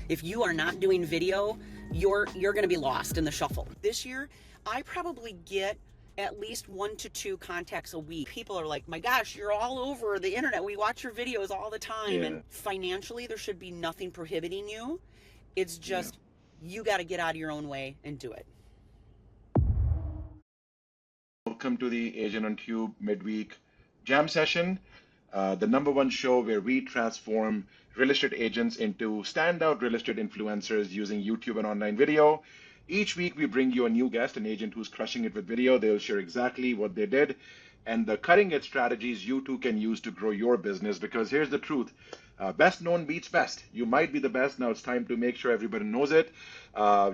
If you are not doing video, you're going to be lost in the shuffle. This year, I probably get at least 1 to 2 contacts a week. People are like, my gosh, you're all over the internet. We watch your videos all the time. Yeah. And financially, there should be nothing prohibiting you. It's just, you got to get out of your own way and do it. Welcome to the Agent on Tube Midweek Jam Session, the #1 show where we transform real estate agents into standout real estate influencers using YouTube and online video. Each week, we bring you a new guest, an agent who's crushing it with video. They'll share exactly what they did and the cutting edge strategies you too can use to grow your business. Because here's the truth. Best known beats best. You might be the best. Now it's time to make sure everybody knows it.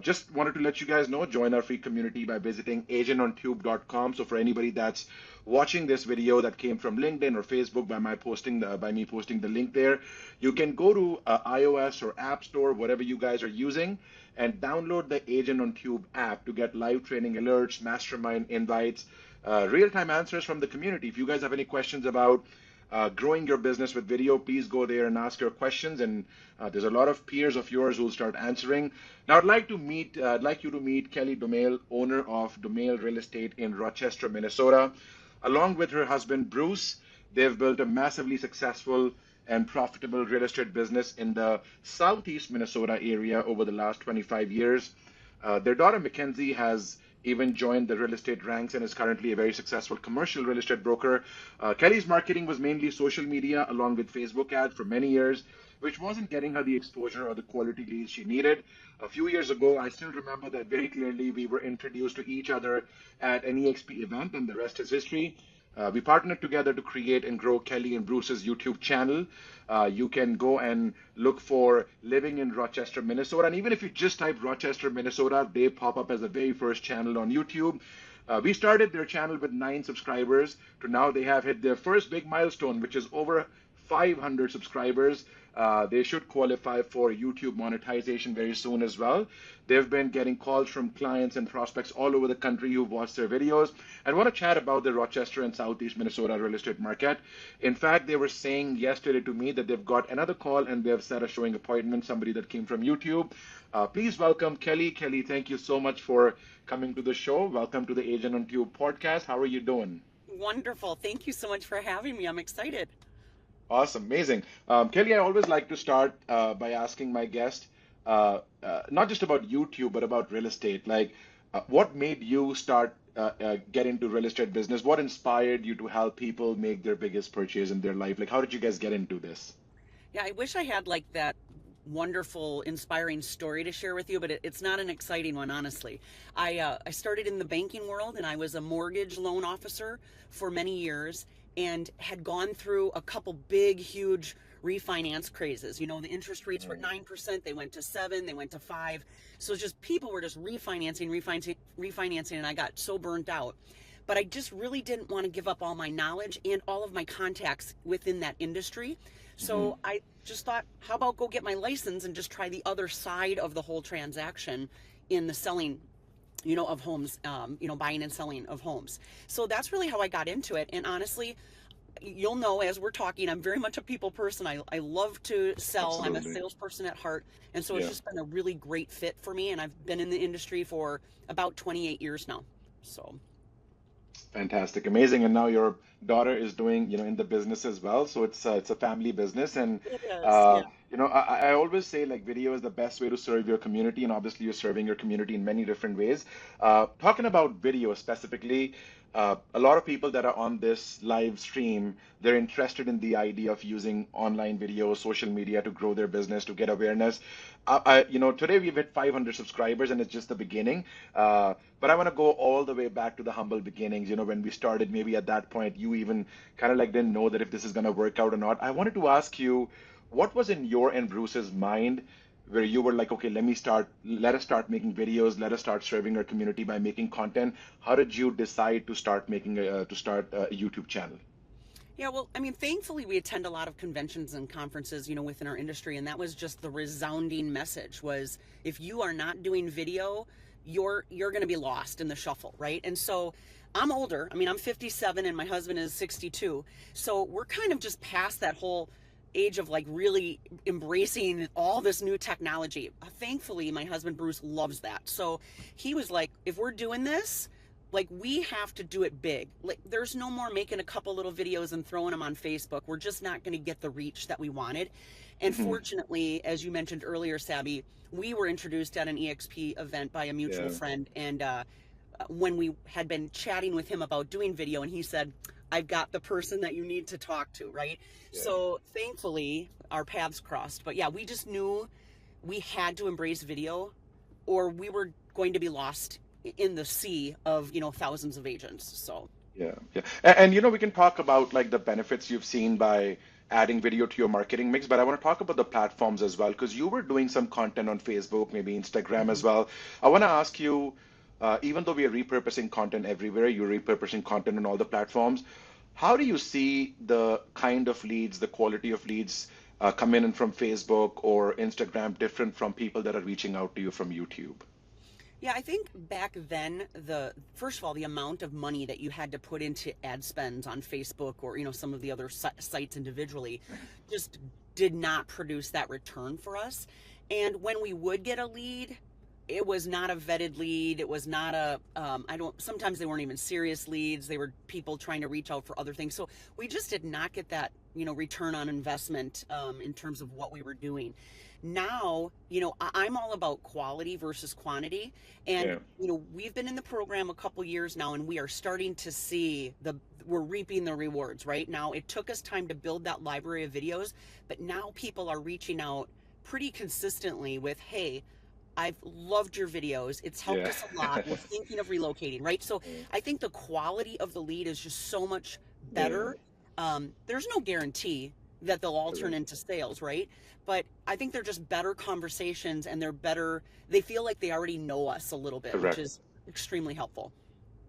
Just wanted to let you guys know, join our free community by visiting agentontube.com. So for anybody that's watching this video that came from LinkedIn or Facebook by me posting the link there, you can go to iOS or App Store, whatever you guys are using, and download the Agent on Tube app to get live training alerts, mastermind invites, real-time answers from the community. If you guys have any questions about growing your business with video, please go there and ask your questions. And there's a lot of peers of yours who will start answering. Now, I'd like you to meet Kelly Domaille, owner of Domaille Real Estate in Rochester, Minnesota. Along with her husband, Bruce, they've built a massively successful and profitable real estate business in the Southeast Minnesota area over the last 25 years. Their daughter, Mackenzie, has even joined the real estate ranks and is currently a very successful commercial real estate broker. Kelly's marketing was mainly social media along with Facebook ads for many years, which wasn't getting her the exposure or the quality leads she needed. A few years ago, I still remember that very clearly. We were introduced to each other at an EXP event, and the rest is history. We partnered together to create and grow Kelly and Bruce's YouTube channel. You can go and look for Living in Rochester, Minnesota. And even if you just type Rochester, Minnesota, they pop up as the very first channel on YouTube. We started their channel with 9 subscribers to now they have hit their first big milestone, which is over 500 subscribers. They should qualify for YouTube monetization very soon as well. They've been getting calls from clients and prospects all over the country who've watched their videos and want to chat about the Rochester and Southeast Minnesota real estate market. In fact, they were saying yesterday to me that they've got another call and they've set a showing appointment, somebody that came from YouTube. Please welcome Kelly. Kelly, thank you so much for coming to the show. Welcome to the Agent on Tube podcast. How are you doing? Wonderful. Thank you so much for having me. I'm excited. Awesome, amazing. Kelly, I always like to start by asking my guest, not just about YouTube, but about real estate. Like, what made you start get into real estate business? What inspired you to help people make their biggest purchase in their life? Like, how did you guys get into this? Yeah, I wish I had like that wonderful, inspiring story to share with you, but it's not an exciting one, honestly. I started in the banking world, and I was a mortgage loan officer for many years, and had gone through a couple big, huge refinance crazes. You know, the interest rates were 9%, they went to 7%, they went to 5%. So just people were just refinancing, and I got so burnt out. But I just really didn't want to give up all my knowledge and all of my contacts within that industry. So I just thought, how about go get my license and just try the other side of the whole transaction in the selling of homes, buying and selling of homes. So that's really how I got into it. And honestly, you'll know as we're talking, I'm very much a people person. I love to sell. Absolutely. I'm a salesperson at heart. And so it's just been a really great fit for me. And I've been in the industry for about 28 years now. So. Fantastic, amazing. And now your daughter is doing, in the business as well. So it's a family business. And, It is, yeah. I always say like video is the best way to serve your community. And obviously you're serving your community in many different ways. Talking about video specifically, a lot of people that are on this live stream, they're interested in the idea of using online video, social media to grow their business, to get awareness. Today we've hit 500 subscribers and it's just the beginning. But I want to go all the way back to the humble beginnings. When we started, maybe at that point, you even kind of like didn't know that if this is going to work out or not. I wanted to ask you, what was in your and Bruce's mind where you were like, okay, let us start making videos, let us start serving our community by making content. How did you decide to start a YouTube channel? Yeah, well, I mean, thankfully we attend a lot of conventions and conferences, within our industry. And that was just the resounding message was, if you are not doing video, you're going to be lost in the shuffle, right? And so I'm older. I mean, I'm 57 and my husband is 62. So we're kind of just past that whole age of like really embracing all this new technology. Thankfully, my husband Bruce loves that. So he was like, if we're doing this, like we have to do it big. Like there's no more making a couple little videos and throwing them on Facebook. We're just not going to get the reach that we wanted. And Hmm. fortunately, as you mentioned earlier, Sabby, we were introduced at an EXP event by a mutual Yeah, friend. And when we had been chatting with him about doing video, and he said, I've got the person that you need to talk to, right? yeah. So thankfully, our paths crossed. But yeah, we just knew we had to embrace video or we were going to be lost in the sea of, thousands of agents. So, Yeah, yeah. And we can talk about like the benefits you've seen by adding video to your marketing mix, but I want to talk about the platforms as well, because you were doing some content on Facebook, maybe Instagram as mhm. well. I want to ask you, even though we are repurposing content everywhere, you're repurposing content on all the platforms. How do you see the kind of leads, the quality of leads come in from Facebook or Instagram different from people that are reaching out to you from YouTube? Yeah, I think back then, first of all, the amount of money that you had to put into ad spends on Facebook or, some of the other sites individually just did not produce that return for us. And when we would get a lead, it was not a vetted lead. It was not sometimes they weren't even serious leads. They were people trying to reach out for other things. So we just did not get that, return on investment in terms of what we were doing. Now, I'm all about quality versus quantity. And, Yeah, we've been in the program a couple years now and we are starting to see we're reaping the rewards right now. It took us time to build that library of videos, but now people are reaching out pretty consistently with, hey, I've loved your videos. It's helped yeah, us a lot. We're thinking of relocating, right? So I think the quality of the lead is just so much yeah, better. There's no guarantee that they'll all turn correct, into sales, right? But I think they're just better conversations and they feel like they already know us a little bit, which correct. is extremely helpful.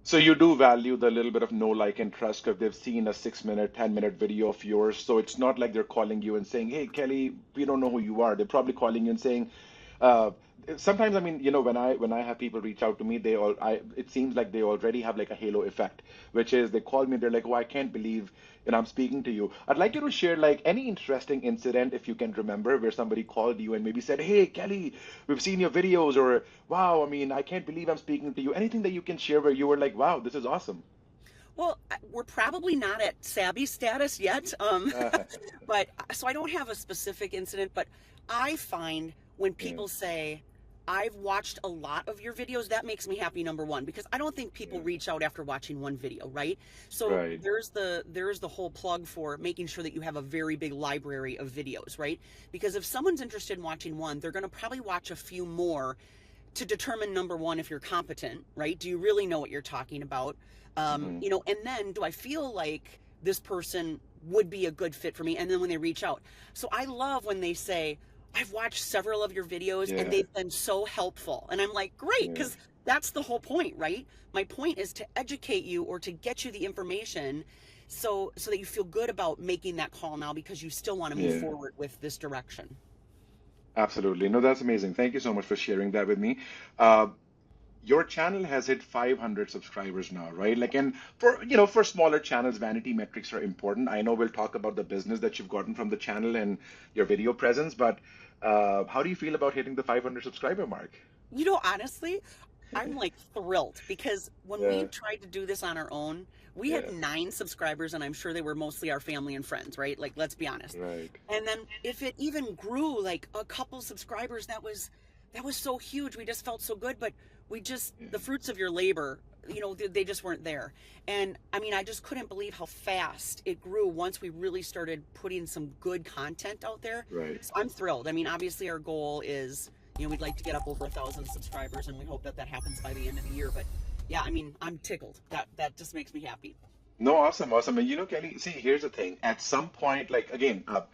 So you do value the little bit of know, like, and trust because they've seen a 6 minute, 10 minute video of yours. So it's not like they're calling you and saying, "Hey, Kelly, we don't know who you are." They're probably calling you and saying, uh, sometimes, I mean, when I have people reach out to me, it seems like they already have like a halo effect, which is they call me, they're like, "Oh, I can't believe, I'm speaking to you." I'd like you to share like any interesting incident if you can remember where somebody called you and maybe said, "Hey, Kelly, we've seen your videos," or "Wow, I mean, I can't believe I'm speaking to you." Anything that you can share where you were like, "Wow, this is awesome." Well, we're probably not at savvy status yet. But so I don't have a specific incident, but I find when Yeah, people say, I've watched a lot of your videos, that makes me happy, number one, because I don't think people yeah, reach out after watching one video, right? So right. there's the whole plug for making sure that you have a very big library of videos, right? Because if someone's interested in watching one, they're gonna probably watch a few more to determine, number one, if you're competent, right? Do you really know what you're talking about? Hmm. And then do I feel like this person would be a good fit for me? And then when they reach out. So I love when they say, I've watched several of your videos and Yeah, they've been so helpful. And I'm like, great, yeah, because that's the whole point, right? My point is to educate you or to get you the information so that you feel good about making that call now because you still want to move yeah. forward with this direction. Absolutely. No, that's amazing. Thank you so much for sharing that with me. Uh, your channel has hit 500 subscribers now, right? Like, and for smaller channels, vanity metrics are important. I know we'll talk about the business that you've gotten from the channel and your video presence, but how do you feel about hitting the 500 subscriber mark? Honestly, I'm like thrilled because when we Yeah, tried to do this on our own, we had yeah, 9 subscribers and I'm sure they were mostly our family and friends, right? Like, let's be honest. right. And then if it even grew like a couple subscribers, that was so huge. We just felt so good, but Yeah, the fruits of your labor, they just weren't there. And I mean, I just couldn't believe how fast it grew once we really started putting some good content out there. right. So I'm thrilled. I mean, obviously our goal is, we'd like to get up over 1,000 subscribers and we hope that that happens by the end of the year. But yeah, I mean, I'm tickled. That just makes me happy. No, awesome, awesome. And Kelly, see, here's the thing. At some point, like again, no,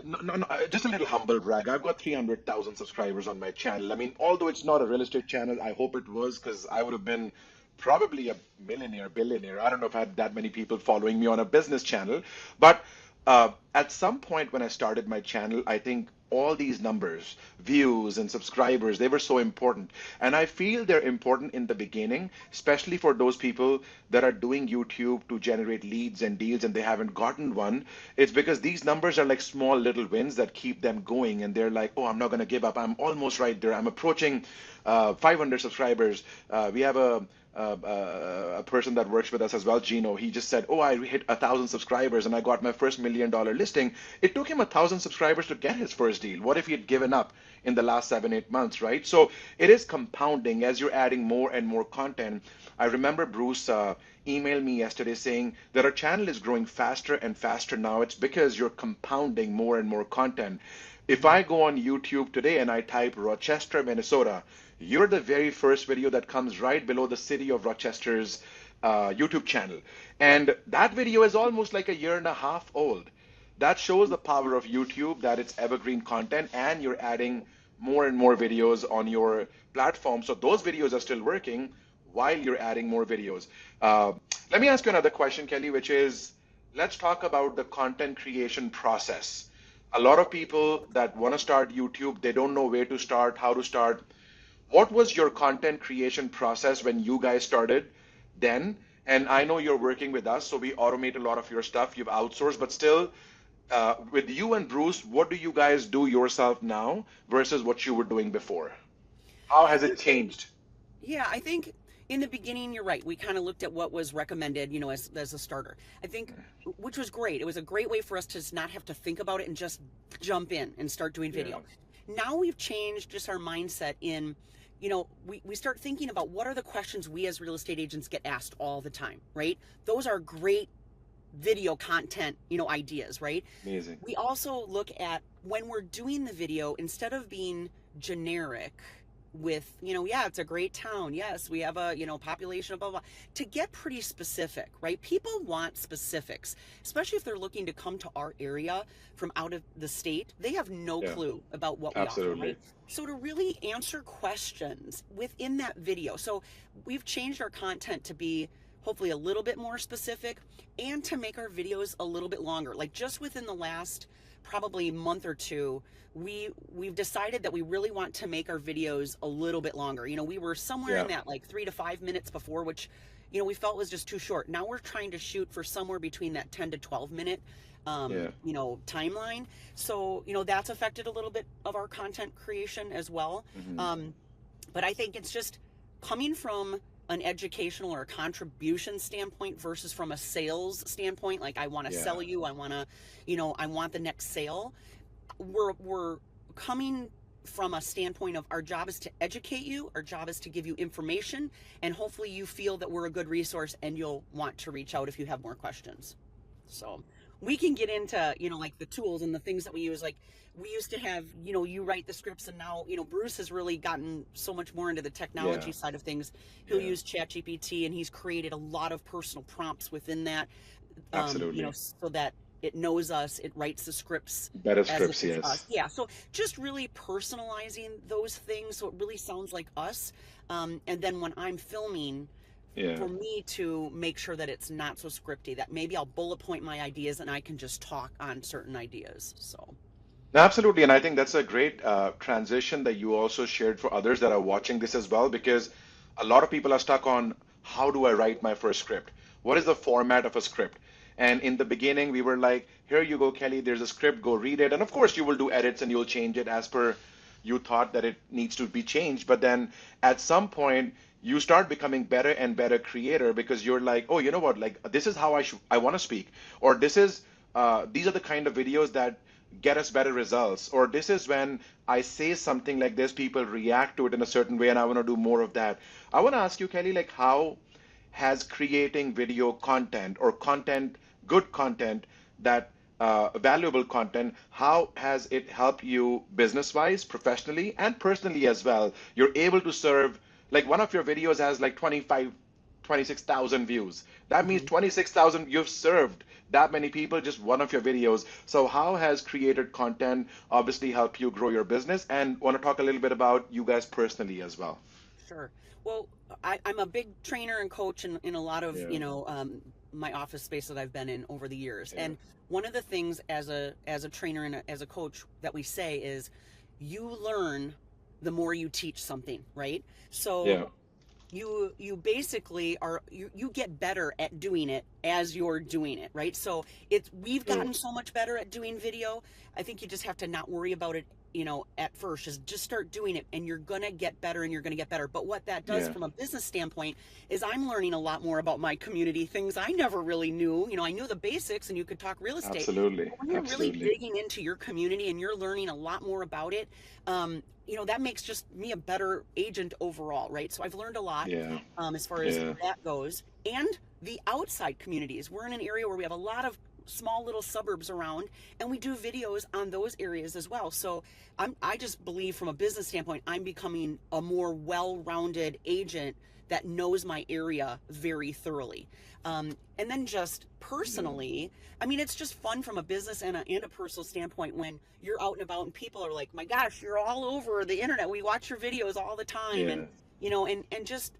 no, no, just a little humble brag. I've got 300,000 subscribers on my channel. I mean, although it's not a real estate channel, I hope it was because I would have been probably a millionaire, billionaire. I don't know if I had that many people following me on a business channel, but at some point when I started my channel, I think all these numbers, views and subscribers. They were so important. And I feel they're important in the beginning, especially for those people that are doing YouTube to generate leads and deals and they haven't gotten one. It's because these numbers are like small little wins that keep them going. And they're like, oh, I'm not going to give up. I'm almost right there. I'm approaching 500 subscribers. We have a person that works with us as well, Gino. He just said, "Oh, I hit 1,000 subscribers and I got my first $1 million listing." It took him 1,000 subscribers to get his first deal. What if he had given up in the last 7, 8 months, right? So it is compounding as you're adding more and more content. I remember Bruce emailed me yesterday saying that our channel is growing faster and faster now. It's because you're compounding more and more content. If I go on YouTube today and I type Rochester, Minnesota, you're the very first video that comes right below the city of Rochester's YouTube channel. And that video is almost like a year and a half old. That shows the power of YouTube, that it's evergreen content and you're adding more and more videos on your platform. So those videos are still working while you're adding more videos. Let me ask you another question, Kelly, which is, let's talk about the content creation process. A lot of people that want to start YouTube, they don't know where to start, how to start. What was your content creation process when you guys started then? And I know you're working with us, so we automate a lot of your stuff. You've outsourced, but still, with you and Bruce, what do you guys do yourself now versus what you were doing before? How I has it think changed? Yeah, I think in the beginning, you're right. We kind of looked at what was recommended, as a starter. I think, which was great. It was a great way for us to just not have to think about it and just jump in and start doing Yeah, video. Now we've changed just our mindset in, we start thinking about what are the questions we as real estate agents get asked all the time, right? Those are great video content, ideas, right? amazing. We also look at when we're doing the video, instead of being generic with, yeah, it's a great town. Yes, we have a, population of blah, blah, blah, to get pretty specific, right? People want specifics, especially if they're looking to come to our area from out of the state. They have no Yeah, clue about what we offer, absolutely. right? So to really answer questions within that video. So we've changed our content to be hopefully a little bit more specific and to make our videos a little bit longer. Like just within the last probably month or two, we've decided that we really want to make our videos a little bit longer. We were somewhere in Yeah, that like 3 to 5 minutes before, which we felt was just too short. Now we're trying to shoot for somewhere between that 10 to 12 minute yeah, timeline. So that's affected a little bit of our content creation as well. hmm, But I think it's just coming from an educational or a contribution standpoint versus from a sales standpoint. Like I want to yeah, sell you, I want to, I want the next sale. We're coming from a standpoint of our job is to educate you, our job is to give you information, and hopefully you feel that we're a good resource and you'll want to reach out if you have more questions. So we can get into, like the tools and the things that we use. Like we used to have, you write the scripts, and now, Bruce has really gotten so much more into the yeah, technology side of things. He'll yeah, use ChatGPT, and he's created a lot of personal prompts within that, absolutely. so that it knows us, it writes the scripts Better as if scripts, it's yes. us. Yeah. So just really personalizing those things so it really sounds like us. And then when I'm filming, Yeah. for me to make sure that it's not so scripty, that maybe I'll bullet point my ideas and I can just talk on certain ideas. So, Absolutely, and I think that's a great transition that you also shared for others that are watching this as well, because a lot of people are stuck on how do I write my first script? What is the format of a script? And in the beginning, we were like, here you go, Kelly, there's a script, go read it. And of course, you will do edits and you'll change it as per you thought that it needs to be changed. But then at some point, you start becoming better and better creator because you're like, oh, you know what? Like this is how I want to speak, or this is these are the kind of videos that get us better results, or this is when I say something like this, people react to it in a certain way, and I want to do more of that. I want to ask you, Kelly, like how has creating video content or content, good content, that valuable content, how has it helped you business wise, professionally, and personally as well? You're able to serve, like one of your videos has like 26,000 views. That means mhm. 26,000, you've served that many people, just one of your videos. So how has created content obviously helped you grow your business? And want to talk a little bit about you guys personally as well. Sure. Well, I'm a big trainer and coach in a lot of, Yeah. my office space that I've been in over the years. Yeah. And one of the things as a trainer and as a coach that we say is you learn the more you teach something, right? So Yeah. you basically are you get better at doing it as you're doing it, right? So it's we've True. gotten so much better at doing video. I think you just have to not worry about it, at first. Just start doing it and you're gonna get better and you're gonna get better. But what that does Yeah. from a business standpoint is I'm learning a lot more about my community, things I never really knew. I knew the basics and you could talk real estate. Absolutely. But when you're really Absolutely. digging into your community and you're learning a lot more about it, that makes just me a better agent overall, right? So I've learned a lot Yeah. as far as Yeah. that goes. And the outside communities. We're in an area where we have a lot of small little suburbs around, and we do videos on those areas as well. So I just believe from a business standpoint, I'm becoming a more well-rounded agent that knows my area very thoroughly. And then just Yeah. personally, I mean, it's just fun from a business and a personal standpoint when you're out and about and people are like, my gosh, you're all over the internet. We watch your videos all the time. And, Yeah. and just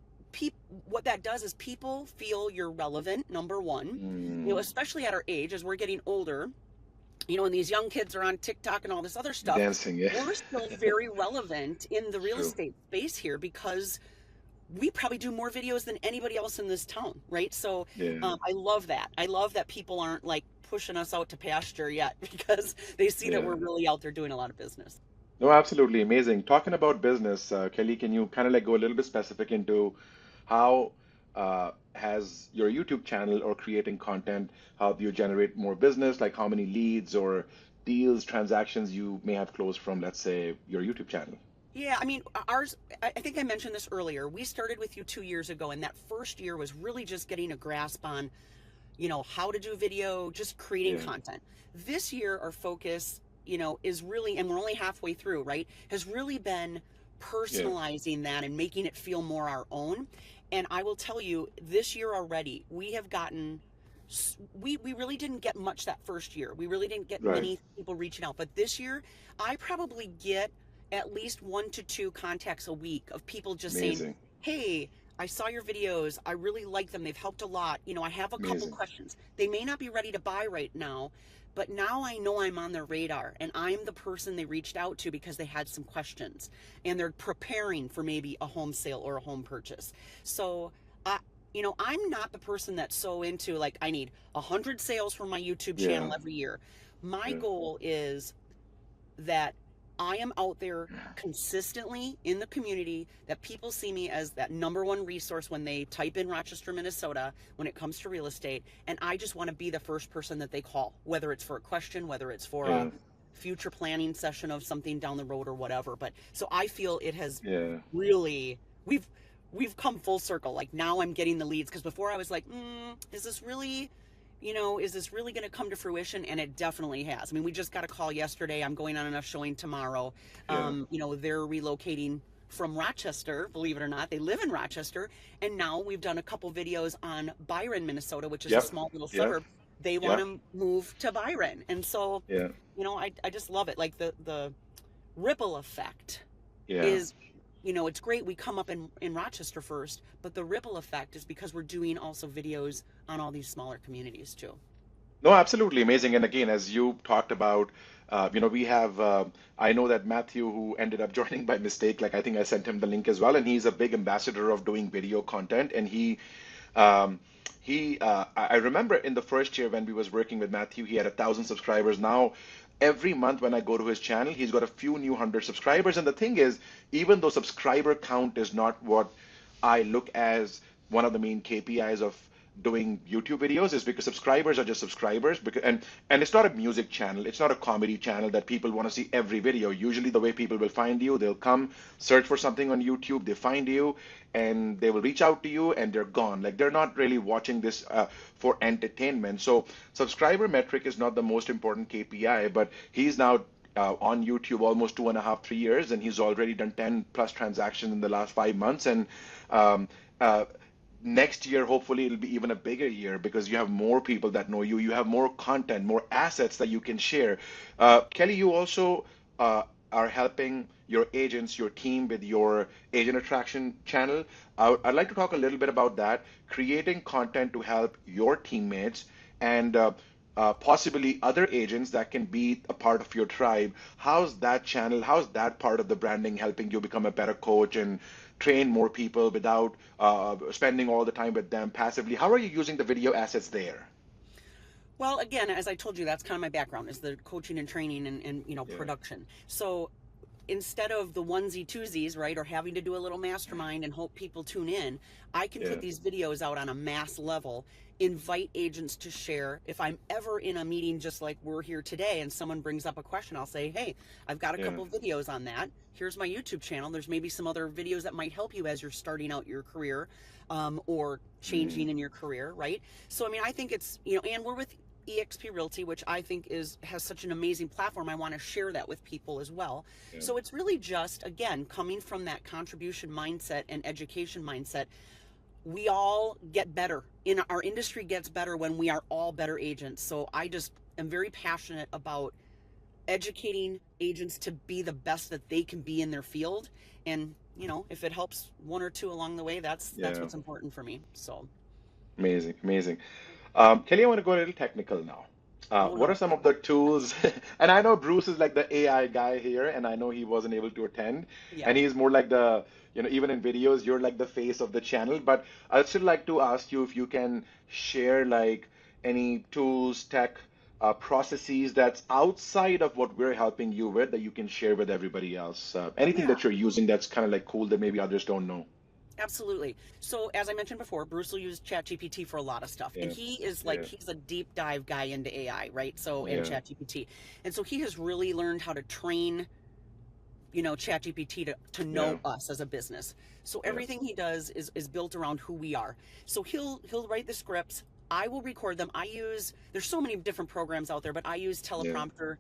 what that does is people feel you're relevant, number one, Mm. especially at our age as we're getting older, and these young kids are on TikTok and all this other stuff. Dancing. Yeah. We're still very relevant in the real True. estate space here because we probably do more videos than anybody else in this town, right? So Yeah. I love that. I love that people aren't like pushing us out to pasture yet because they see that we're Yeah. really out there doing a lot of business. No, absolutely amazing. Talking about business, Kelly, can you kind of like go a little bit specific into how has your YouTube channel or creating content helped you generate more business? Like how many leads or deals, transactions you may have closed from, let's say, your YouTube channel? Yeah, I mean, ours, I think I mentioned this earlier. We started with you 2 years ago, and that first year was really just getting a grasp on, how to do video, just creating Yeah. content. This year, our focus, is really, and we're only halfway through, right, has really been Yeah. personalizing that and making it feel more our own. And I will tell you, this year already, we have gotten, we really didn't get much that first year. We really didn't get Right. many people reaching out. But this year, I probably get at least 1 to 2 contacts a week of people just saying, Amazing. hey, I saw your videos. I really like them. They've helped a lot. I have a couple Amazing. questions. They may not be ready to buy right now, but now I know I'm on their radar and I'm the person they reached out to because they had some questions and they're preparing for maybe a home sale or a home purchase. So, I'm not the person that's so into like, I need 100 sales from my YouTube channel Yeah. every year. My Yeah. goal is that I am out there consistently in the community, that people see me as that number one resource when they type in Rochester, Minnesota, when it comes to real estate. And I just want to be the first person that they call, whether it's for a question, whether it's for a Yeah. future planning session of something down the road or whatever. But so I feel it has Yeah. really, we've come full circle. Like now I'm getting the leads because before I was like, is this really, is this really going to come to fruition? And it definitely has. I mean, we just got a call yesterday. I'm going on enough showing tomorrow. Yeah. They're relocating from Rochester, believe it or not. They live in Rochester. And now we've done a couple videos on Byron, Minnesota, which is a Yep. small little Yep. suburb. They want Yep. to move to Byron. And so, Yeah. I just love it. Like the ripple effect Yeah. is, it's great we come up in Rochester first, but the ripple effect is because we're doing also videos on all these smaller communities too. No, absolutely amazing. And again, as you talked about, we have, I know that Matthew, who ended up joining by mistake, like I think I sent him the link as well, and he's a big ambassador of doing video content. And um, I remember in the first year when we was working with Matthew, he had 1,000 subscribers. Now, every month when I go to his channel, he's got a few new 100 subscribers. And the thing is, even though subscriber count is not what I look as one of the main KPIs of doing YouTube videos, is because subscribers are just subscribers. Because and it's not a music channel, it's not a comedy channel that people want to see every video. Usually the way people will find you, they'll come search for something on YouTube, they find you, and they will reach out to you, and they're gone. Like they're not really watching this for entertainment. So subscriber metric is not the most important KPI, but he's now on YouTube almost 2.5, 3 years, and he's already done 10 plus transactions in the last 5 months. And um, uh, next year, hopefully, it'll be even a bigger year because you have more people that know you. You have more content, more assets that you can share. Kelly, you also are helping your agents, your team with your agent attraction channel. I'd like to talk a little bit about that, creating content to help your teammates and possibly other agents that can be a part of your tribe. How's that channel, how's that part of the branding helping you become a better coach and train more people without spending all the time with them passively? How are you using the video assets there? Well, again, as I told you, that's kind of my background is the coaching and training and Yeah, production. So instead of the onesie twosies, right, or having to do a little mastermind and hope people tune in, I can yeah, put these videos out on a mass level, invite agents to share. If I'm ever in a meeting just like we're here today and someone brings up a question, I'll say, hey, I've got a yeah, couple videos on that. Here's my YouTube channel. There's maybe some other videos that might help you as you're starting out your career or mm, changing in your career, right? So, I mean, I think it's, and we're with EXP Realty, which I think has such an amazing platform. I want to share that with people as well. yeah, So it's really just, again, coming from that contribution mindset and education mindset. We all get better. In our industry gets better when we are all better agents. So I just am very passionate about educating agents to be the best that they can be in their field. And, if it helps one or two along the way, that's yeah. what's important for me. So, Amazing, amazing. Kelly, I want to go a little technical now. oh What are no. some of the tools? And I know Bruce is like the AI guy here, and I know he wasn't able to attend, Yeah. and he's more like the, even in videos, you're like the face of the channel. But I'd still like to ask you if you can share like any tools, tech, processes that's outside of what we're helping you with that you can share with everybody else. Anything Yeah. that you're using that's kind of like cool that maybe others don't know. Absolutely. So as I mentioned before, Bruce will use ChatGPT for a lot of stuff. And Yeah, he is like, yeah, he's a deep dive guy into AI, right? So, and yeah, ChatGPT. And so he has really learned how to train, ChatGPT to yeah, know us as a business. So yeah, everything he does is built around who we are. So he'll write the scripts. I will record them. There's so many different programs out there, but I use yeah, teleprompter.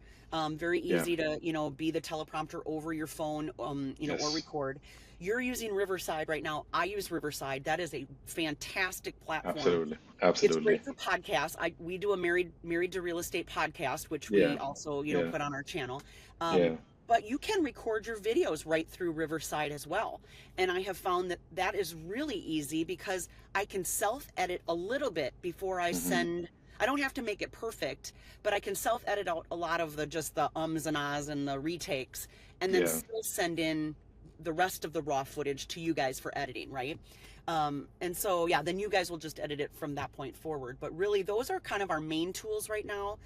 Very yeah. easy to, be the teleprompter over your phone, or Yes. record. You're using Riverside right now. I use Riverside. That is a fantastic platform. Absolutely. It's Absolutely. great for podcasts. We do a married to real estate podcast, which we Yeah. also, Yeah. put on our channel. Yeah. But you can record your videos right through Riverside as well. And I have found that is really easy because I can self-edit a little bit before I Hmm. send. I don't have to make it perfect, but I can self-edit out a lot of the ums and ahs and the retakes, and then Yeah. still send in the rest of the raw footage to you guys for editing, right? And so, yeah, then you guys will just edit it from that point forward. But really, those are kind of our main tools right now.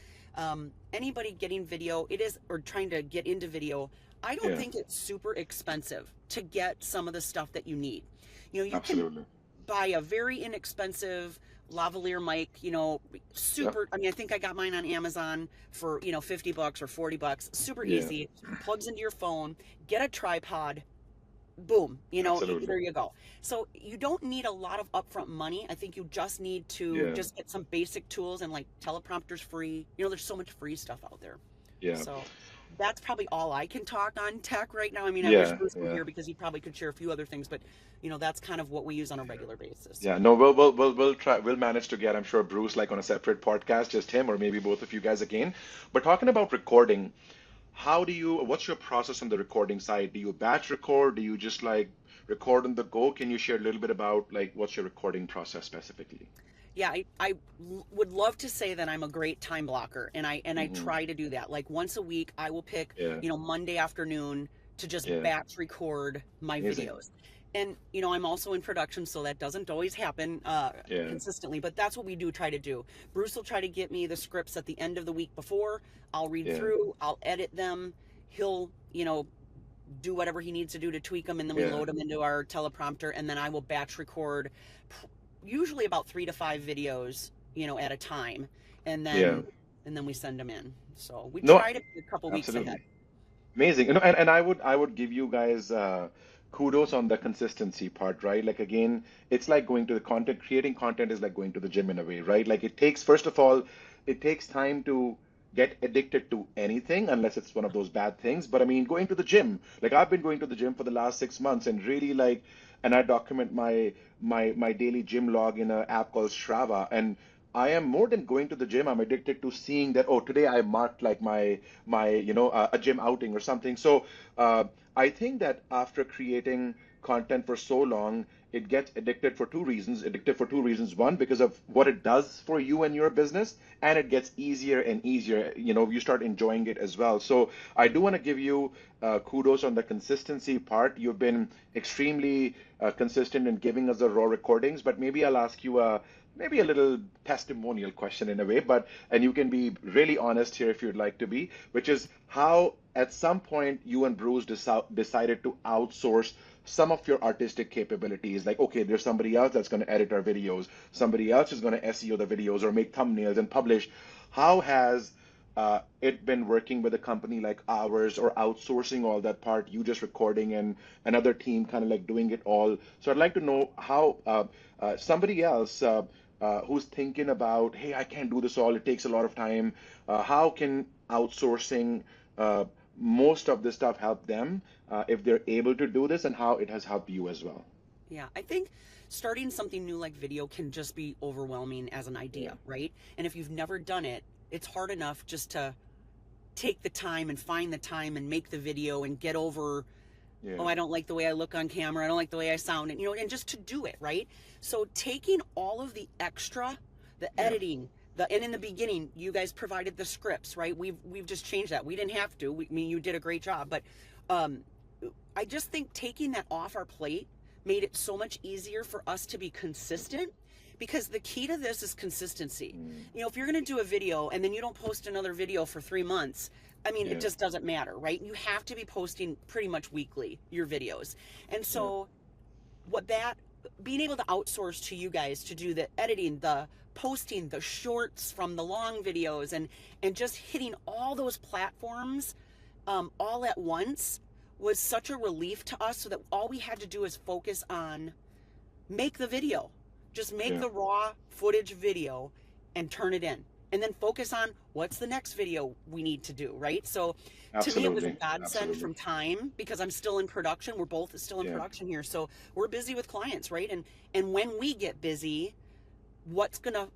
Anybody getting video, or trying to get into video, I don't Yeah. think it's super expensive to get some of the stuff that you need. You can Absolutely. buy a very inexpensive lavalier mic, Yep. super. I mean, I think I got mine on Amazon for, $50 or $40, super Yeah. easy, plugs into your phone, get a tripod, boom, Absolutely. there you go. So you don't need a lot of upfront money. I think you just need to Yeah. just get some basic tools, and like teleprompters free. There's so much free stuff out there. Yeah. So that's probably all I can talk on tech right now. I mean, I wish Yeah. Bruce were Yeah. here because he probably could share a few other things, but that's kind of what we use on a regular basis. Yeah. No, we'll try. We'll manage to get, I'm sure, Bruce like on a separate podcast, just him or maybe both of you guys again. But talking about recording, what's your process on the recording side? Do you batch record? Do you just like record on the go? Can you share a little bit about like what's your recording process specifically? Yeah, would love to say that I'm a great time blocker, and I Hmm. try to do that. Like once a week, I will pick, Yeah. Monday afternoon to just Yeah. batch record my Amazing. videos. And I'm also in production, so that doesn't always happen Yeah. consistently, but that's what we do try to do. Bruce will try to get me the scripts at the end of the week before. I'll read Yeah. through, I'll edit them. He'll, do whatever he needs to do to tweak them, and then we Yeah. load them into our teleprompter, and then I will batch record usually about 3 to 5 videos, at a time, and Yeah. then we send them in. So we No, try to be a couple weeks ahead. absolutely. Amazing. And I would give you guys kudos on the consistency part, right? Like again, it's like going to the content, creating content is like going to the gym in a way, right? Like it takes, first of all, it takes time to get addicted to anything unless it's one of those bad things. But I mean, going to the gym, like I've been going to the gym for the last 6 months and really like, and I document my daily gym log in an app called Strava. And I am more than going to the gym. I'm addicted to seeing that, oh, today I marked like my a gym outing or something. So uh, I think that after creating content for so long, it gets addicted for two reasons. Addicted for two reasons. One, because of what it does for you and your business, and it gets easier and easier. You start enjoying it as well. So I do want to give you kudos on the consistency part. You've been extremely consistent in giving us the raw recordings, but maybe I'll ask you maybe a little testimonial question in a way, but and you can be really honest here if you'd like to be, which is how at some point you and Bruce decided to outsource some of your artistic capabilities. Like, okay, there's somebody else that's going to edit our videos, somebody else is going to SEO the videos or make thumbnails and publish. How has it been working with a company like ours, or outsourcing all that part, you just recording and another team kind of like doing it all? So I'd like to know how somebody else who's thinking about, hey, I can't do this all, it takes a lot of time. How can outsourcing uh, most of this stuff help them if they're able to do this, and how it has helped you as well? Yeah, I think starting something new like video can just be overwhelming as an Yeah, idea, right? And if you've never done it, it's hard enough just to take the time and find the time and make the video and get over, yeah, oh, I don't like the way I look on camera, I don't like the way I sound, and and just to do it, right? So taking all of the extra, the yeah. editing, and in the beginning, you guys provided the scripts, right? We've just changed that. We didn't have to. I mean, you did a great job, but um, I just think taking that off our plate made it so much easier for us to be consistent, because the key to this is consistency. Mm, If you're going to do a video and then you don't post another video for 3 months, I mean, it yeah, just doesn't matter, right? You have to be posting pretty much weekly your videos. And yeah, so being able to outsource to you guys to do the editing, the posting, the shorts from the long videos, and just hitting all those platforms all at once was such a relief to us, so that all we had to do is focus on make the video. Just make yeah. the raw footage video and turn it in. And then focus on what's the next video we need to do, right? So to me, it was a Absolutely, godsend absolutely. from time, because I'm still in production. We're both still in Yeah, production here. So we're busy with clients, right? And when we get busy, what's gonna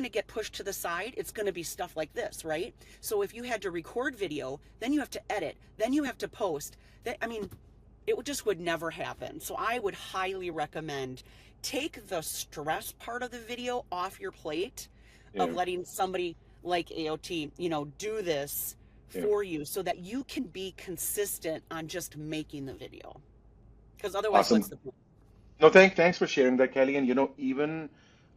get pushed to the side? It's gonna be stuff like this, right? So if you had to record video, then you have to edit, then you have to post. I mean, just would never happen. So I would highly recommend take the stress part of the video off your plate, of yeah, letting somebody like AOT, do this yeah. for you, so that you can be consistent on just making the video. Because otherwise, what's Awesome. the point? No, thanks for sharing that, Kelly. And even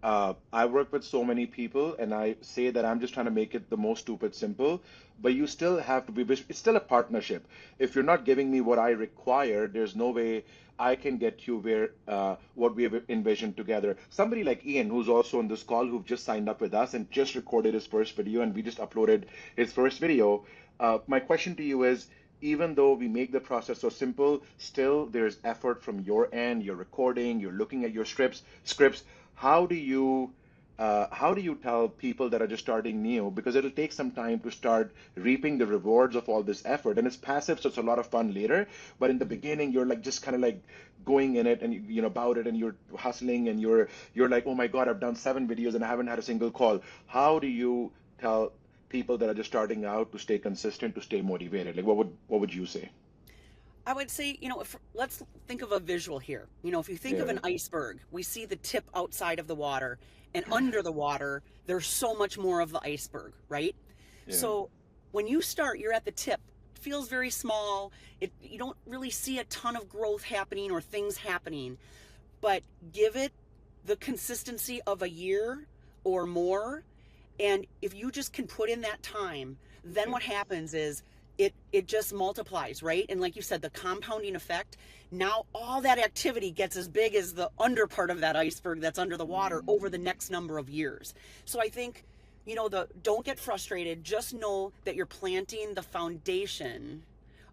I work with so many people, and I say that I'm just trying to make it the most stupid simple, but you still have to be, it's still a partnership. If you're not giving me what I require, there's no way I can get you where what we have envisioned together. Somebody like Ian, who's also on this call, who've just signed up with us and just recorded his first video, and we just uploaded his first video. My question to you is, even though we make the process so simple, still there's effort from your end. You're recording, you're looking at your scripts. How do you how do you tell people that are just starting new? Because it'll take some time to start reaping the rewards of all this effort, and it's passive, so it's a lot of fun later. But in the beginning, you're like just kind of like going in it, and about it, and you're hustling, and you're like, oh my God, I've done 7 videos and I haven't had a single call. How do you tell people that are just starting out to stay consistent, to stay motivated? Like, what would you say? I would say, let's think of a visual here. If you think of Yeah, an iceberg, we see the tip outside of the water, and under the water, there's so much more of the iceberg, right? yeah, So when you start, you're at the tip. It feels very small. You don't really see a ton of growth happening or things happening, but give it the consistency of a year or more. And if you just can put in that time, then yeah, what happens is it just multiplies, right? And like you said, the compounding effect, now all that activity gets as big as the under part of that iceberg that's under the water over the next number of years. So I think, the don't get frustrated. Just know that you're planting the foundation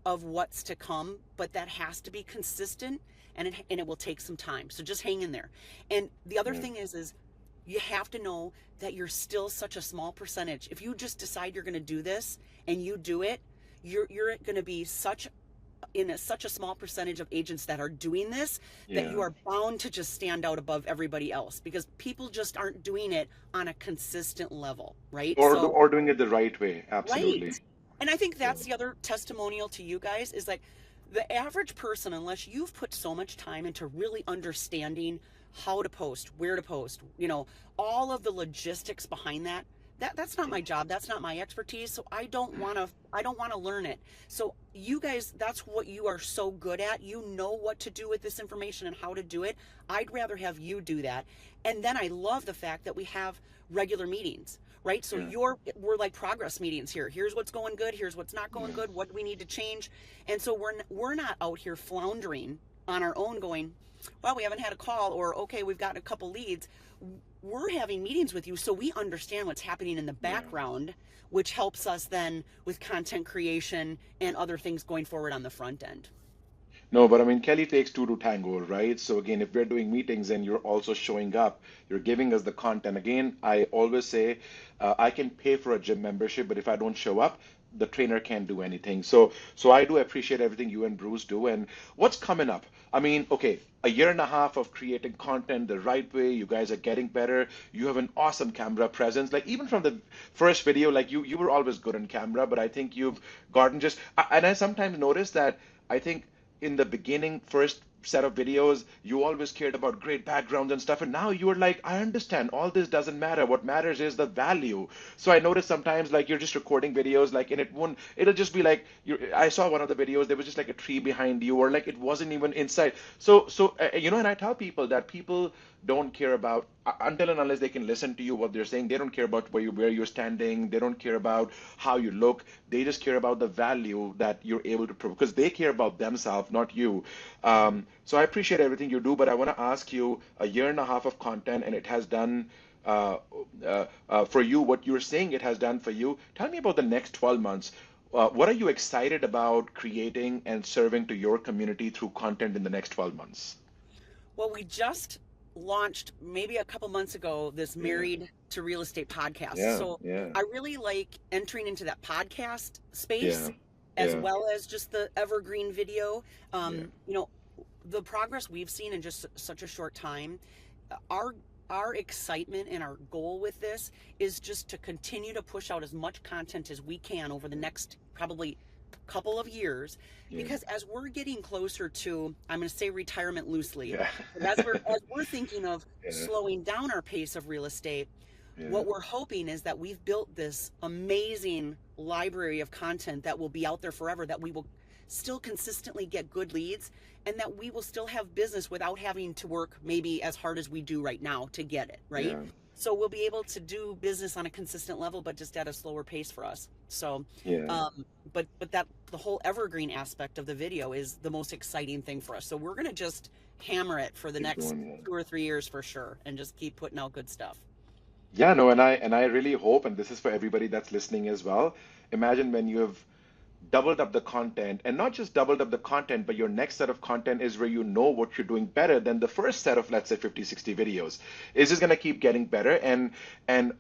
of what's to come, but that has to be consistent, and it will take some time. So just hang in there. And the other yeah, thing is you have to know that you're still such a small percentage. If you just decide you're going to do this and you do it, you're going to be such such a small percentage of agents that are doing this, that Yeah. you are bound to just stand out above everybody else, because people just aren't doing it on a consistent level, right? So, Or doing it the right way. right. Absolutely. And I think Yeah. that's the other testimonial to you guys, is like, the average person, unless you've put so much time into really understanding how to post, where to post, all of the logistics behind that's not my job. That's not my expertise. So I don't want to learn it. So you guys, that's what you are so good at. You know what to do with this information and how to do it. I'd rather have you do that. And then I love the fact that we have regular meetings, right? So Yeah. we're like progress meetings here. Here's what's going good. Here's what's not going Yeah. good. What do we need to change? And so we're not out here floundering on our own going, well, we haven't had a call, or okay, we've gotten a couple leads. We're having meetings with you so we understand what's happening in the Yeah. background, which helps us then with content creation and other things going forward on the front end. No, but I mean, Kelly takes two to tango, right? So again, if we're doing meetings and you're also showing up, you're giving us the content. Again, I always say, I can pay for a gym membership, but if I don't show up, the trainer can't do anything. So I do appreciate everything you and Bruce do. And what's coming up? I mean, okay, a year and a half of creating content the right way. You guys are getting better. You have an awesome camera presence. Like even from the first video, like you were always good on camera, but I think you've gotten and I sometimes notice that. I think in the beginning, first set of videos, you always cared about great backgrounds and stuff, and now you're like, I understand, all this doesn't matter. What matters is the value. So I notice sometimes like you're just recording videos, like, and it'll just be like I saw one of the videos, there was just like a tree behind you, or like it wasn't even inside. And I tell people that people don't care about until and unless they can listen to you what they're saying. They don't care about where you're standing. They don't care about how you look. They just care about the value that you're able to provide, because they care about themselves, not you. So I appreciate everything you do, but I want to ask you, a year and a half of content, and it has done uh, for you what you're saying it has done for you. Tell me about the next 12 months. What are you excited about creating and serving to your community through content in the next 12 months? Well, we just launched maybe a couple months ago this Yeah, Married to Real Estate podcast. yeah, So yeah, I really like entering into that podcast space, yeah, as yeah, well as just the Evergreen video. yeah, The progress we've seen in just such a short time, our our excitement and our goal with this is just to continue to push out as much content as we can over the next probably couple of years, yeah, because as we're getting closer to, I'm going to say retirement loosely, yeah, but as we're thinking of yeah, slowing down our pace of real estate, yeah, what we're hoping is that we've built this amazing library of content that will be out there forever, that we will still consistently get good leads, and that we will still have business without having to work maybe as hard as we do right now to get it, right? yeah, So we'll be able to do business on a consistent level, but just at a slower pace for us. So, yeah. but that the whole evergreen aspect of the video is the most exciting thing for us. So we're gonna just hammer it for the Keep next going. Yeah. 2 or 3 years for sure, and just keep putting out good stuff. Yeah, no, and I really hope, and this is for everybody that's listening as well. Imagine when you have doubled up the content, and not just doubled up the content, but your next set of content is where you know what you're doing better than the first set of, let's say, 50, 60 videos. It's just going to keep getting better. And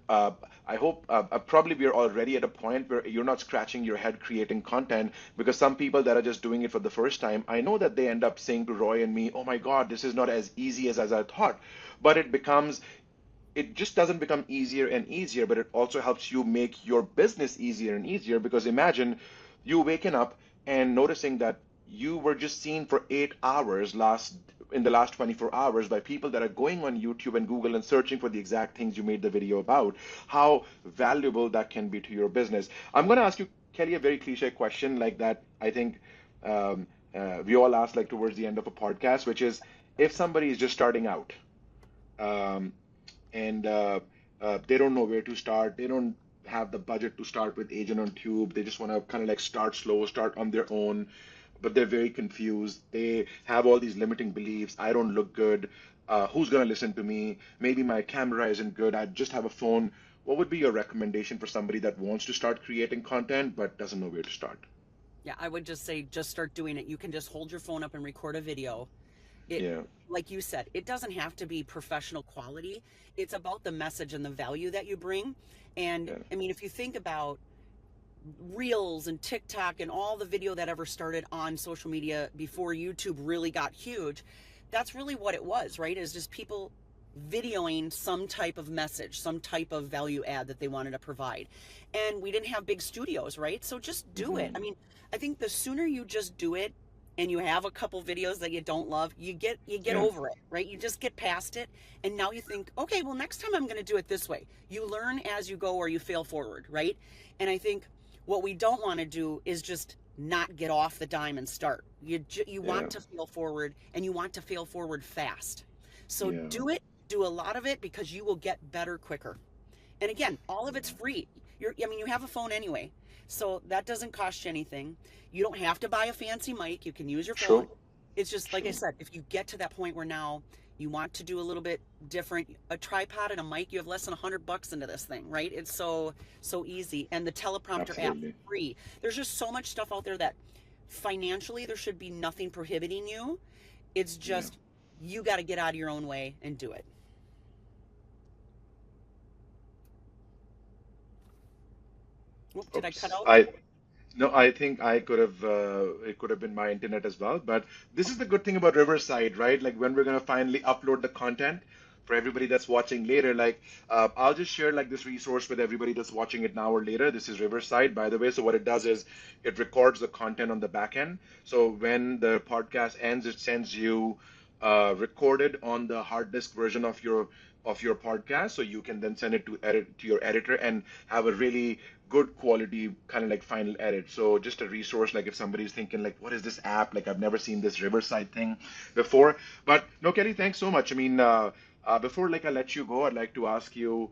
I hope probably we're already at a point where you're not scratching your head creating content, because some people that are just doing it for the first time, I know that they end up saying to Roy and me, oh my God, this is not as easy as I thought. But it just doesn't become easier and easier, but it also helps you make your business easier and easier. Because imagine you waking up and noticing that you were just seen for 8 hours in the last 24 hours by people that are going on YouTube and Google and searching for the exact things you made the video about, how valuable that can be to your business. I'm going to ask you, Kelly, a very cliche question like that. I think we all ask like towards the end of a podcast, which is, if somebody is just starting out, um, and they don't know where to start. They don't have the budget to start with Agent on Tube. They just want to kind of like start slow, start on their own, but they're very confused. They have all these limiting beliefs. I don't look good. Who's going to listen to me? Maybe my camera isn't good. I just have a phone. What would be your recommendation for somebody that wants to start creating content but doesn't know where to start? Yeah, I would just say just start doing it. You can just hold your phone up and record a video. It, Yeah, like you said, it doesn't have to be professional quality. It's about the message and the value that you bring. And yeah, I mean, if you think about Reels and TikTok and all the video that ever started on social media before YouTube really got huge, that's really what it was, right? Is just people videoing some type of message, some type of value add that they wanted to provide. And we didn't have big studios, right? So just do it. I Hmm. mean, I think the sooner you just do it and you have a couple videos that you don't love, you get Yeah, over it, right? You just get past it, and now you think, okay, well, next time I'm going to do it this way. You learn as you go, or you fail forward, right? And I think what we don't want to do is just not get off the dime and start. You yeah, want to fail forward, and you want to fail forward fast. So yeah. do it, do a lot of it, because you will get better quicker. And again, all of it's free. I mean, you have a phone anyway, so that doesn't cost you anything. You don't have to buy a fancy mic. You can use your phone. True, It's just like I true. said, if you get to that point where now you want to do a little bit different, a tripod and a mic, you have less than $100 into this thing, right? It's so easy. And the teleprompter app, Absolutely. free. There's just so much stuff out there that financially there should be nothing prohibiting you. It's Yeah. just you got to get out of your own way and do it. Whoop, did I cut Oops. out? I No, I think I could have it could have been my internet as well. But this is the good thing about Riverside, right? Like when we're gonna finally upload the content for everybody that's watching later, like I'll just share like this resource with everybody that's watching it now or later. This is Riverside, by the way. So what it does is it records the content on the back end. So when the podcast ends, it sends you recorded on the hard disk version of your podcast, so you can then send it to your editor and have a really good quality kind of like final edit. So just a resource, like if somebody's thinking like, what is this app? Like I've never seen this Riverside thing before. But no, Kelly, thanks so much. I mean, before like I let you go, I'd like to ask you,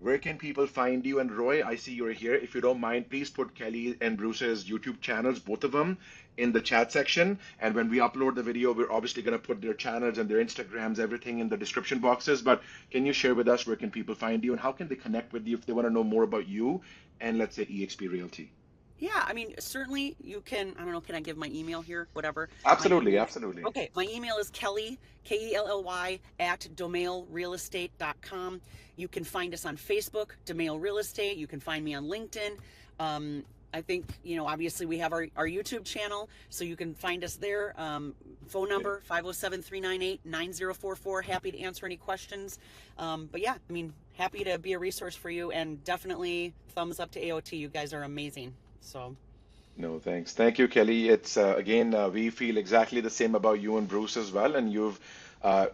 where can people find you? And Roy, I see you're here. If you don't mind, please put Kelly and Bruce's YouTube channels, both of them, in the chat section. And when we upload the video, we're obviously going to put their channels and their Instagrams, everything in the description boxes. But can you share with us where can people find you and how can they connect with you if they want to know more about you and let's say eXp Realty? Yeah, I mean, certainly you can. I don't know, can I give my email here? Whatever. My Absolutely, email. absolutely. Okay, my email is Kelly, Kelly, at DomaileRealEstate.com. You can find us on Facebook, Domaille Real Estate. You can find me on LinkedIn. I think, obviously we have our YouTube channel, so you can find us there. Phone Yeah. number, 507-398-9044. Happy to answer any questions. But yeah, I mean, happy to be a resource for you, and definitely thumbs up to AOT. You guys are amazing. So, No, thanks. Thank you, Kelly. It's again, we feel exactly the same about you and Bruce as well. And you've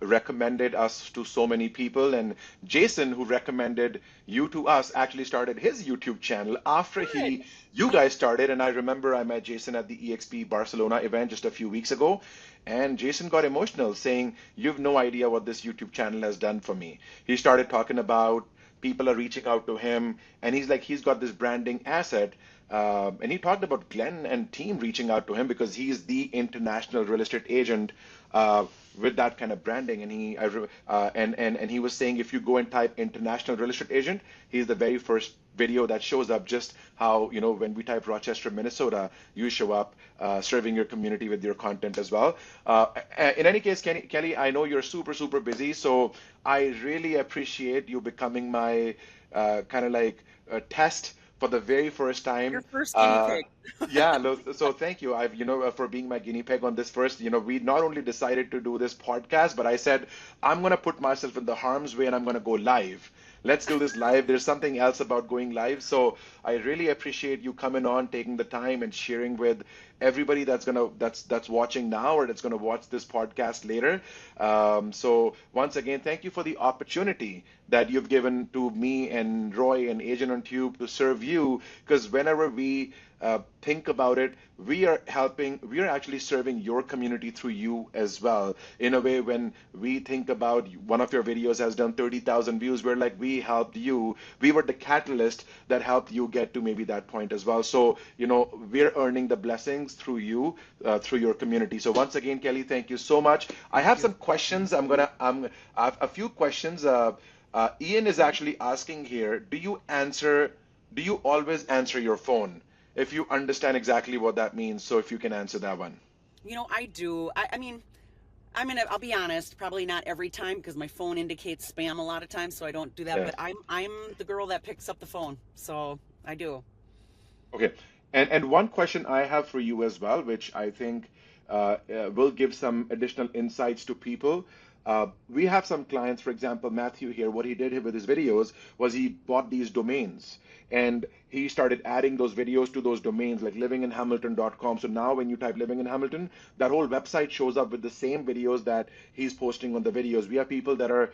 recommended us to so many people. And Jason, who recommended you to us, actually started his YouTube channel after good. you guys started. And I remember I met Jason at the EXP Barcelona event just a few weeks ago. And Jason got emotional saying, "You've no idea what this YouTube channel has done for me." He started talking about people are reaching out to him, and he's like, he's got this branding asset. And he talked about Glenn and team reaching out to him because he's the international real estate agent with that kind of branding. And and he was saying if you go and type international real estate agent, he's the very first video that shows up. Just how when we type Rochester, Minnesota, you show up serving your community with your content as well. In any case, Kelly, I know you're super busy, so I really appreciate you becoming my kind of like test for the very first Your time. first guinea Uh, pig. yeah, so thank you. I've, for being my guinea pig on this first. We not only decided to do this podcast, but I said I'm gonna put myself in the harm's way and I'm gonna go live. Let's do this live. There's something else about going live. So I really appreciate you coming on, taking the time and sharing with everybody that's watching now or that's gonna watch this podcast later. So once again, thank you for the opportunity that you've given to me and Roy and Agent on Tube to serve you. Because whenever we think about it, we are actually serving your community through you as well. In a way, when we think about one of your videos has done 30,000 views, we're like, we helped you. We were the catalyst that helped you get to maybe that point as well. So, we're earning the blessings through you, through your community. So once again, Kelly, thank you so much. I Thank have you. some questions. I have a few questions. Ian is actually asking here, do you always answer your phone? If you understand exactly what that means, so if you can answer that one. I do. I mean, I'll be honest, probably not every time because my phone indicates spam a lot of times, so I don't do that. Yeah. But I'm the girl that picks up the phone, so I do. Okay. And one question I have for you as well, which I think will give some additional insights to people. We have some clients, for example, Matthew here, what he did here with his videos was he bought these domains and he started adding those videos to those domains like livinginhamilton.com. So now when you type living in Hamilton, that whole website shows up with the same videos that he's posting on the videos. We have people that are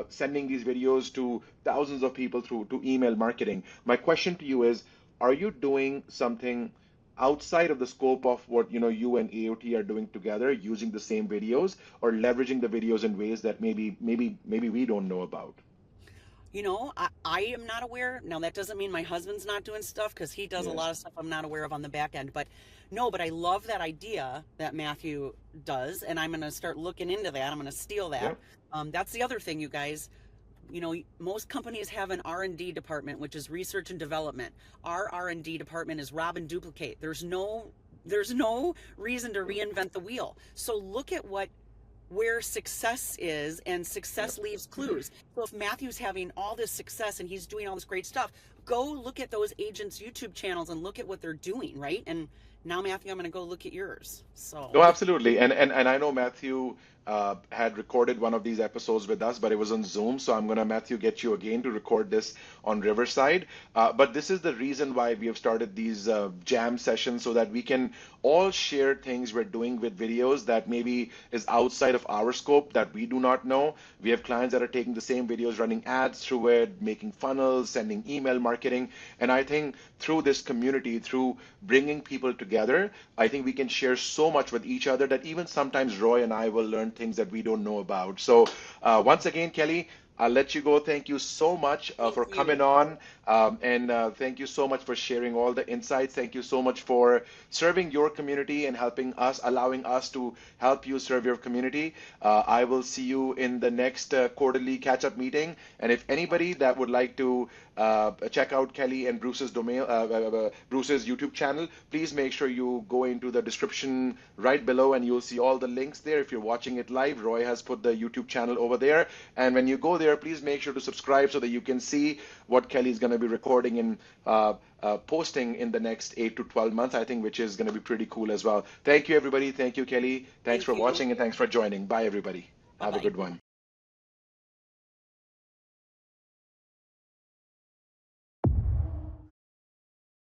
sending these videos to thousands of people through to email marketing. My question to you is, are you doing something outside of the scope of what you and AOT are doing together, using the same videos or leveraging the videos in ways that maybe we don't know about? I am not aware. Now, that doesn't mean my husband's not doing stuff because he does a Yes. lot of stuff I'm not aware of on the back end. But no, but I love that idea that Matthew does, and I'm going to start looking into that. I'm going to steal that. Yep. That's the other thing, you guys. Most companies have an R&D department, which is research and development. Our R&D department is rob and duplicate. There's no reason to reinvent the wheel. So look at where success is, and Yep. success leaves clues. So if Matthew's having all this success and he's doing all this great stuff, go look at those agents' YouTube channels and look at what they're doing, right? And now, Matthew, I'm going to go look at yours. So No, absolutely. And I know Matthew had recorded one of these episodes with us, but it was on Zoom. So I'm gonna, Matthew, get you again to record this on Riverside. But this is the reason why we have started these jam sessions so that we can all share things we're doing with videos that maybe is outside of our scope that we do not know. We have clients that are taking the same videos, running ads through it, making funnels, sending email marketing. And I think through this community, through bringing people together, I think we can share so much with each other that even sometimes Roy and I will learn things that we don't know about. So, once again, Kelly, I'll let you go. Thank you so much thank for coming you. on. And thank you so much for sharing all the insights. Thank you so much for serving your community and helping us, allowing us to help you serve your community. I will see you in the next quarterly catch up meeting. And if anybody that would like to check out Kelly and Bruce's YouTube channel, please make sure you go into the description right below and you'll see all the links there. If you're watching it live, Roy has put the YouTube channel over there. And when you go there, please make sure to subscribe so that you can see what Kelly's going to be recording and posting in the next 8 to 12 months, I think, which is going to be pretty cool as well. Thank you, everybody. Thank you, Kelly. Thanks Thank for you. watching and thanks for joining. Bye, everybody. Bye Have a bye. good one.